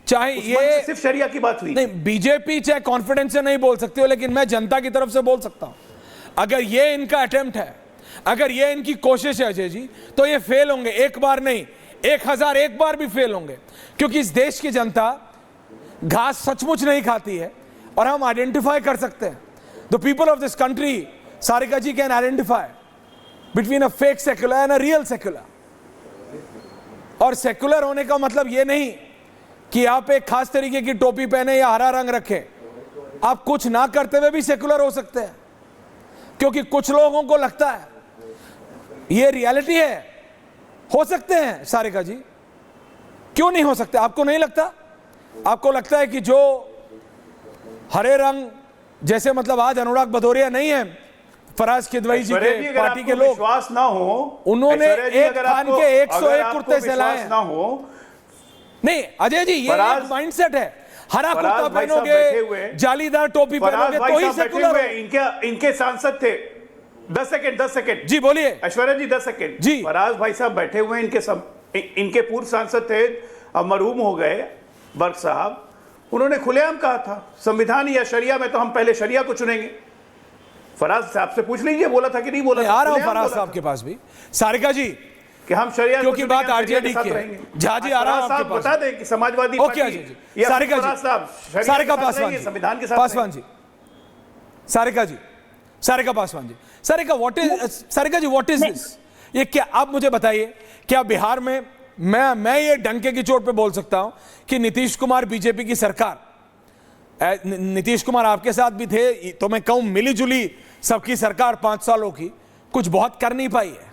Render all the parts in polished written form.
चाहे ये सिर्फ शरिया की बात हुई नहीं, बीजेपी चाहे कॉन्फिडेंस से नहीं बोल सकती हो, लेकिन मैं जनता की तरफ से बोल सकता हूं, अगर ये इनका अटेम्प्ट है, अगर ये इनकी कोशिश है अजय जी, तो ये फेल होंगे। एक बार नहीं, 1001 बार भी फेल होंगे, क्योंकि इस देश की जनता घास सचमुच नहीं खाती है और हम आइडेंटिफाई कर सकते हैं। The people of this country, Sarika ji, can identify between a fake secular and a real secular. और सेक्युलर होने का मतलब यह नहीं कि आप एक खास तरीके की टोपी पहने या हरा रंग रखें। आप कुछ ना करते हुए भी सेक्युलर हो सकते हैं, क्योंकि कुछ लोगों को लगता है ये रियलिटी है। हो सकते हैं सारिका जी, क्यों नहीं हो सकते? आपको नहीं लगता? आपको लगता है कि जो हरे रंग जैसे, मतलब आज अनुराग भदौरिया नहीं है, फराज किदवई जी के पार्टी के लोग, विश्वास ना हो, उन्होंने एक खान के 101 कुर्ते सिलाए ना हो। नहीं अजय जी, ये एक माइंडसेट है। हरा कुर्ता पहनोगे, जालीदार टोपी पहनोगे तो ही सेकुलर हो। इनके सांसद थे। 10 सेकंड जी बोलिए ऐश्वर्या जी, 10 सेकंड जी। फराज भाई साहब बैठे हुए हैं, इनके पूर्व सांसद थे, अब मरहूम हो गए बर्क साहब। उन्होंने खुलेआम कहा था संविधान या शरिया में तो हम पहले शरिया को चुनेंगे। फराज साहब से पूछ लीजिए, बोला था कि नहीं बोला? आ रहा हूं फराज साहब के पास भी, सारिका जी, कि हम शरिया क्योंकि बात आरजेडी की है। झा जी आ रहा हूं आपके पास, बता दें कि समाजवादी ओके अजय जी, सारिका जी, सारिका पासवान जी, संविधान के साथ Paswan ji, Sarika ji, Sarika Paswan ji, Sarika what is, Sarika ji what is this? ये क्या, आप मुझे बताइए, क्या बिहार में मैं ये डंके की चोट पे बोल सकता हूं कि नीतीश कुमार बीजेपी की सरकार, नीतीश कुमार आपके साथ भी थे, तो मैं कहूं मिली जुली सबकी सरकार 5 सालों की कुछ बहुत कर नहीं पाई है।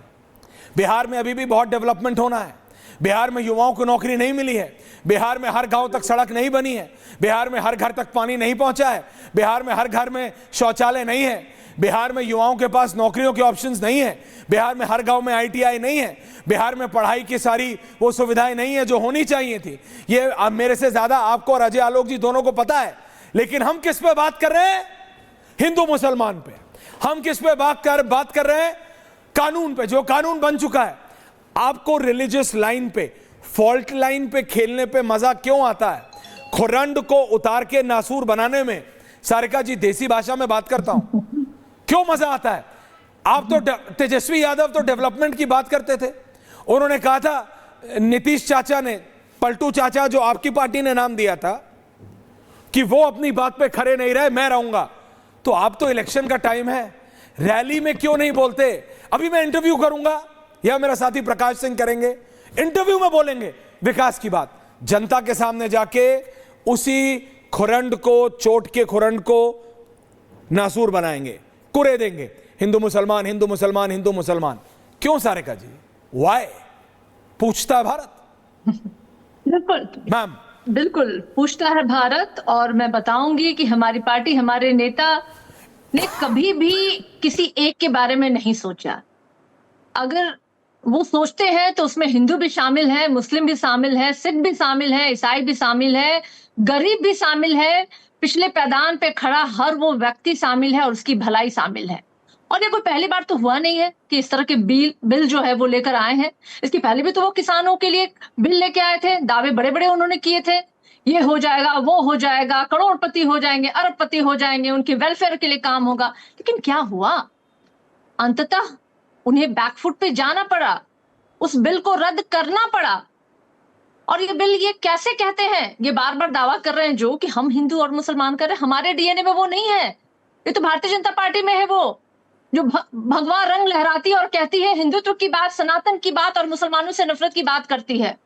बिहार में अभी भी बहुत डेवलपमेंट होना है। बिहार में युवाओं को नौकरी नहीं मिली है। बिहार में हर गांव तक सड़क नहीं बनी है। बिहार में हर घर तक पानी नहीं पहुंचा है। बिहार में हर घर में शौचालय नहीं है। बिहार में युवाओं के पास नौकरियों के ऑप्शंस नहीं है। बिहार में हर गांव में आईटीआई नहीं है। बिहार में पढ़ाई की सारी वो सुविधाएं नहीं है जो होनी चाहिए थी। ये मेरे से ज्यादा आपको और अजय आलोक जी दोनों को पता है। लेकिन हम किस पे बात कर रहे हैं? हिंदू मुसलमान पे। हम किस पे बात कर रहे हैं? कानून पे, जो कानून बन चुका है। आपको रिलीजियस लाइन पे, फॉल्ट लाइन पे खेलने पे मजा क्यों आता है? खुरंड को उतार के नासूर बनाने में, सारिका जी देसी भाषा में बात करता हूं, क्यों मजा आता है? आप तो तेजस्वी यादव तो डेवलपमेंट की बात करते थे। उन्होंने कहा था, नीतीश चाचा ने, पलटू चाचा जो आपकी पार्टी ने नाम दिया था, कि वो अपनी बात पे खड़े नहीं रहे, मैं रहूंगा। तो आप तो इलेक्शन का टाइम है, रैली में क्यों नहीं बोलते? अभी मैं इंटरव्यू करूंगा या मेरा साथी प्रकाश सिंह करेंगे, इंटरव्यू में बोलेंगे विकास की बात, जनता के सामने जाके उसी खुरंड को, चोट के खुरंड को नासूर बनाएंगे, कुरे देंगे, हिंदू मुसलमान, हिंदू मुसलमान, हिंदू मुसलमान। क्यों सारिका जी? वाई? पूछता है भारत। बिल्कुल मैम, बिल्कुल पूछता है भारत। और मैं बताऊंगी कि हमारी पार्टी, हमारे नेता ने कभी भी किसी एक के बारे में नहीं सोचा। अगर वो सोचते हैं तो उसमें हिंदू भी शामिल है, मुस्लिम भी शामिल है, सिख भी शामिल है, ईसाई भी शामिल है, गरीब भी शामिल है, पिछले पैदान पे खड़ा हर वो व्यक्ति शामिल है और उसकी भलाई शामिल है। और ये कोई पहली बार तो हुआ नहीं है कि इस तरह के बिल जो है वो लेकर आए हैं। इसकी पहले भी तो वो किसानों के लिए बिल लेके आए थे, दावे बड़े बड़े उन्होंने किए थे, ये हो जाएगा, वो हो जाएगा, करोड़पति हो जाएंगे, अरबपति हो जाएंगे, उनके वेलफेयर के लिए काम होगा। लेकिन क्या हुआ? अंततः उन्हें बैकफुट पे जाना पड़ा, उस बिल को रद्द करना पड़ा। और ये बिल, ये कैसे कहते हैं, ये बार बार दावा कर रहे हैं जो कि हम हिंदू और मुसलमान कर रहे हैं। हमारे डीएनए में वो नहीं है। ये तो भारतीय जनता पार्टी में है, वो जो भगवा रंग लहराती है और कहती है हिंदुत्व की बात, सनातन की बात और मुसलमानों से नफरत की बात करती है।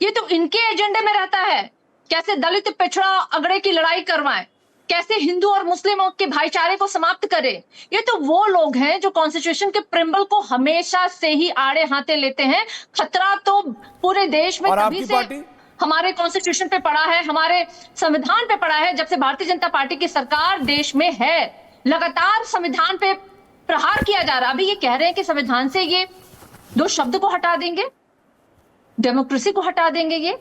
ये तो इनके एजेंडे में रहता है। कैसे दलित, पिछड़ा, अगड़े की लड़ाई करवाएं, कैसे हिंदू और मुस्लिमों के भाईचारे को समाप्त करें। ये तो वो लोग हैं जो कॉन्स्टिट्यूशन के प्रिम्बल को हमेशा से ही आड़े हाथे लेते हैं। खतरा तो पूरे देश में तभी से हमारे कॉन्स्टिट्यूशन पे पड़ा है, हमारे संविधान पे पड़ा है, जब से भारतीय जनता पार्टी की सरकार देश में है। लगातार संविधान पे प्रहार किया जा रहा है। अभी ये कह रहे हैं कि संविधान से ये 2 शब्द को हटा देंगे, डेमोक्रेसी को हटा देंगे। ये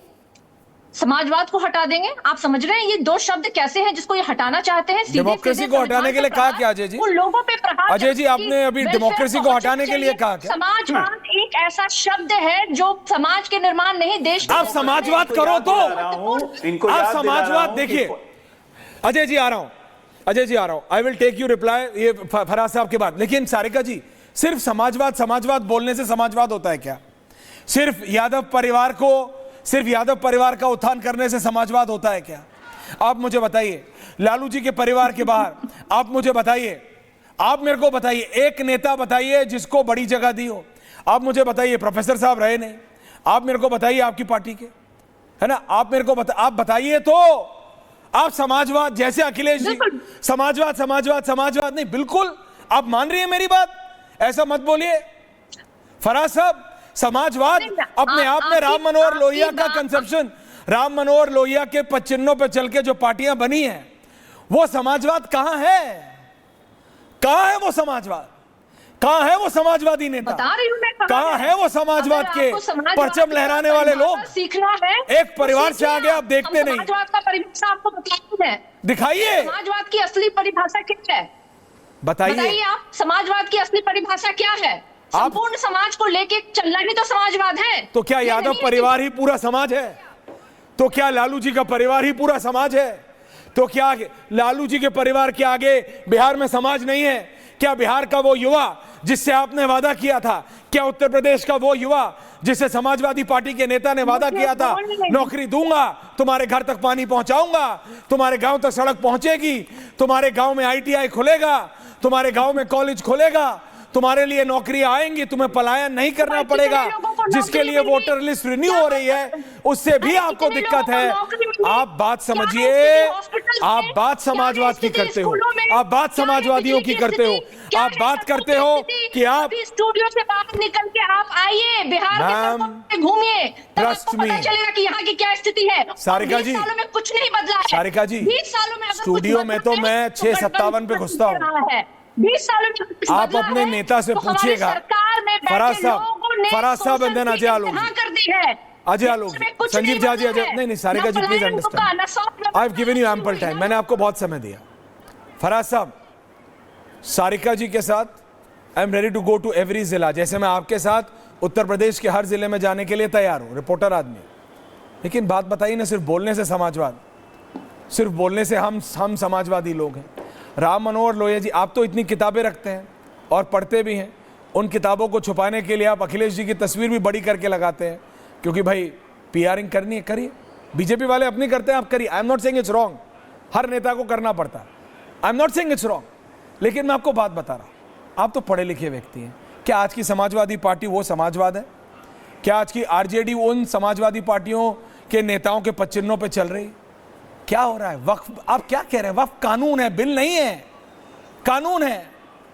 समाजवाद को हटा देंगे। आप समझ रहे हैं ये दो शब्द कैसे हैं जिसको ये हटाना चाहते हैं? सीधे डेमोक्रेसी सीधे को हटाने संविधान के लिए पे कहा प्रहार, क्या अजय जी? उन लोगों पे प्रहार अजय जी, करने आपने की अभी welfare डेमोक्रेसी को हटाने के लिए कहा क्या? समाजवाद एक ऐसा शब्द है जो समाज के निर्माण नहीं, देश के आप समाजवाद करो तो इनको आप याद दिला रहा समाजवाद हूं देखिए। कि अजय जी आ रहा हूं, अजय जी आ रहा हूं, I will take you reply ये फराज साहब के बाद। लेकिन सारिका जी, सिर्फ समाजवाद बोलने से समाजवाद होता है क्या? सिर्फ यादव परिवार का उत्थान करने से समाजवाद होता है क्या? आप मुझे बताइए, लालू जी के परिवार के बाहर आप मुझे बताइए, आप मेरे को बताइए एक नेता बताइए जिसको बड़ी जगह दी हो। आप मुझे बताइए, प्रोफेसर साहब रहे नहीं, आप मेरे को बताइए आपकी पार्टी के, है ना, आप मेरे को आप बताइए तो। आप समाजवाद जैसे अखिलेश जी समाजवाद नहीं, बिल्कुल आप मान रही है मेरी बात, ऐसा मत बोलिए फराज साहब। समाजवाद अपने आप में राम मनोहर लोहिया का कंसेप्शन, राम मनोहर लोहिया के पचिन्हों पे चल के जो पार्टियां बनी हैं, वो समाजवाद कहां है? कहां है वो समाजवाद? कहां है वो समाजवादी नेता? बता रही हूं मैं, कहां है वो समाजवाद के परचम लहराने वाले लोग? सीखना है, एक परिवार से आगे आप देखते नहीं। समाजवाद का परिभाषा आपको बताना है, दिखाइए समाजवाद की असली परिभाषा क्या है? बताइए आप, समाजवाद की असली परिभाषा क्या है? संपूर्ण समाज को लेके चलना ही तो समाजवाद है। तो क्या यादव परिवार ही पूरा समाज है? तो क्या लालू जी का परिवार ही पूरा समाज है? तो क्या लालू जी के परिवार के आगे बिहार में समाज नहीं है? क्या बिहार का वो युवा जिससे आपने वादा किया था, क्या उत्तर प्रदेश का वो युवा जिसे समाजवादी पार्टी के नेता ने वादा किया था, नौकरी दूंगा, तुम्हारे घर तक पानी पहुंचाऊंगा, तुम्हारे गांव तक सड़क पहुंचेगी, तुम्हारे गांव में आईटीआई खुलेगा, तुम्हारे गांव में कॉलेज खुलेगा, तुम्हारे लिए नौकरियां आएंगी, तुम्हें पलायन नहीं करना पड़ेगा, जिसके लिए वोटर लिस्ट रिन्यू हो रही है, उससे भी आपको दिक्कत है। आप बात समझिए, आप बात समाजवाद की करते हो, आप बात समाजवादियों की करते हो, आप बात करते हो कि आप स्टूडियो से बाहर निकल के आप आइए, बिहार के सड़कों पे घूमिए, तब आपको पता चलेगा कि यहाँ की क्या स्थिति है। सारिका जी, 20 सालों में कुछ नहीं बदला है। सारिका जी, 20 सालों में स्टूडियो में तो मैं 6:57 पे घुसता हूँ। 20 सालों में आप अपने नेता से पूछिएगा, फराज साहब एंड देन अजय आलोक, अजय आलोक, संजीव झा जी, अजय नहीं, Sarika ji please understand, I have given you ample time, मैंने आपको बहुत समय दिया। फराज साहब, सारिका जी के साथ I am ready to go to every जिला, जैसे मैं आपके साथ उत्तर प्रदेश के हर जिले में जाने के लिए तैयार हूं, रिपोर्टर आदमी। लेकिन बात बताइए ना, सिर्फ बोलने से समाजवाद, सिर्फ बोलने से हम समाजवादी लोग हैं। राम मनोहर लोहिया जी, आप तो इतनी किताबें रखते हैं और पढ़ते भी हैं, उन किताबों को छुपाने के लिए आप अखिलेश जी की तस्वीर भी बड़ी करके लगाते हैं, क्योंकि भाई पीआरिंग करनी है, करिए, बीजेपी वाले अपनी करते हैं, आप करिए, I am not saying it's wrong, हर नेता को करना पड़ता है, I am not saying it's wrong, लेकिन मैं आपको बात बता रहा हूँ, आप तो पढ़े लिखे व्यक्ति हैं। क्या आज की समाजवादी पार्टी वो समाजवाद है? क्या आज की आरजेडी उन समाजवादी पार्टियों के नेताओं के पचिन्हों पे चल रही? क्या हो रहा है? वक्फ, आप क्या कह रहे हैं? वक्फ कानून है, बिल नहीं है, कानून है।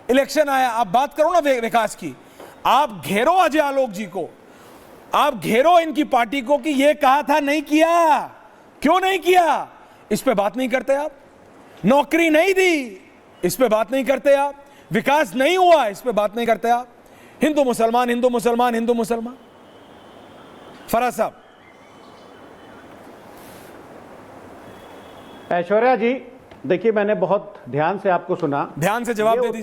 इलेक्शन आया, आप बात करो ना विकास की, आप घेरो अजय आलोक जी को, आप घेरो इनकी पार्टी को कि ये कहा था, नहीं किया, क्यों नहीं किया, इस पे बात नहीं करते आप। नौकरी नहीं दी, इस पे बात नहीं करते आप। विकास नहीं हुआ, इस पे बात नहीं करते आप। हिंदू मुसलमान, हिंदू मुसलमान, हिंदू मुसलमान। फराज साहब, ऐश्वर्या जी, देखिए मैंने बहुत ध्यान से आपको सुना, ध्यान से जवाब दे दीजिए।